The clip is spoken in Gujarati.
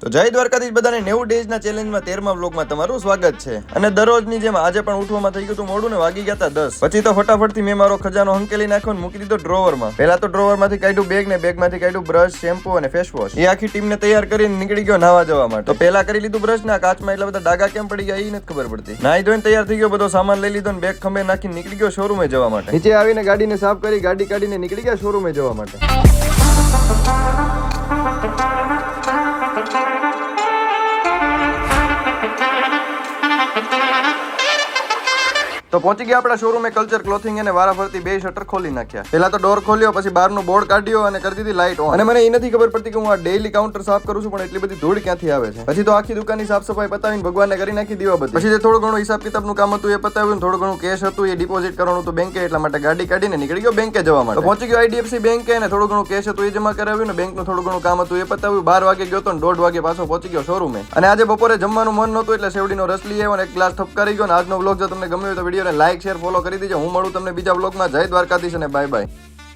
તો જય દ્વારકાધીશ બધાને 90 ડેઝના ચેલેન્જમાં 13મા વ્લોગમાં તમારું સ્વાગત છે. અને દરરોજની જેમ આજે પણ ઉઠવામાં થઈ ગયું હતું મોડું ને વાગી ગયા હતા 10. પછી તો ફટાફટથી મેં મારો ખજાનો હંકેલી નાખ્યો અને મૂકી દીધો ડ્રોવરમાં. પહેલા તો ડ્રોવરમાંથી કાઢ્યું બેગ ને બેગમાંથી કાઢ્યું બ્રશ, શેમ્પુ અને ફેસ વોશ. એ આખી ટીમને તૈયાર કરીને નીકળી ગયો નાવા જવા માટે. તો પહેલા કરી લીધું બ્રશ ના કાચમાં એટલા બધા ડાઘા કેમ પડી ગયા એ નથી ખબર પડતી. નાઈ ધોઈને તૈયાર થઈ ગયો, બધો સામાન લઈ લીધો ને બેગ ખંભે નાખીને નીકળી ગયો શોરૂમે જવા માટે. નીચે આવીને ગાડીને સાફ કરી ગાડી કાઢીને નીકળી ગયા શોરૂમે જવા માટે. તો પહોંચી ગયા આપણા શોરૂમે કલ્ચર ક્લોથિંગ અને વારાફરતી બે શટર ખોલી નાખ્યા. પહેલા તો ડોર ખોલ્યો, પછી બહારનું બોર્ડ કાઢ્યો અને કરી દીધી લાઇટ ઓન. અને મને એ નથી ખબર પડતી કે હું આ ડેઈલી કાઉન્ટર સાફ કરું છું પણ એટલી બધી ધૂળ ક્યાંથી આવે છે. પછી તો આખી દુકાનની સાફ સફાઈ પતાવીને ભગવાનને કરી નાખી દીવાબત્તી. પછી જે થોડું ઘણું હિસાબ કિતાબનું કામ હતું એ પતાવ્યું, થોડું ઘણું કેશ હતું એ ડિપોઝિટ કરવાનું હતું બેંકે, એટલા માટે ગાડી કાઢીને નીકળી ગયો બેંકે જવા માટે. પહોંચી ગયો આઈડીએફસી બેંકે અને થોડું ઘણું કેશ હતું એ જમા કરાવ્યું ને બેંકનું થોડું ઘણું કામ હતું એ પતાવ્યું. 12 વાગે ગયો તો 1:30 વાગે પાછો પહોંચી ગયો શોરૂમે. અને આજે બપોરે જમવાનું મન નહોતું એટલે શેવડીનો રસ લઈ આવ્યો અને એક ગ્લાસ ઠપકારી ગયો. અને આજનો વ્લોગ જો તમને ગમ્યો હોય તો વિડીયોને લાઈક, શેર, ફોલો કરી દેજો. હું મળું તમને બીજા વ્લોગમાં. જય દ્વારકાધીશ અને બાય બાય.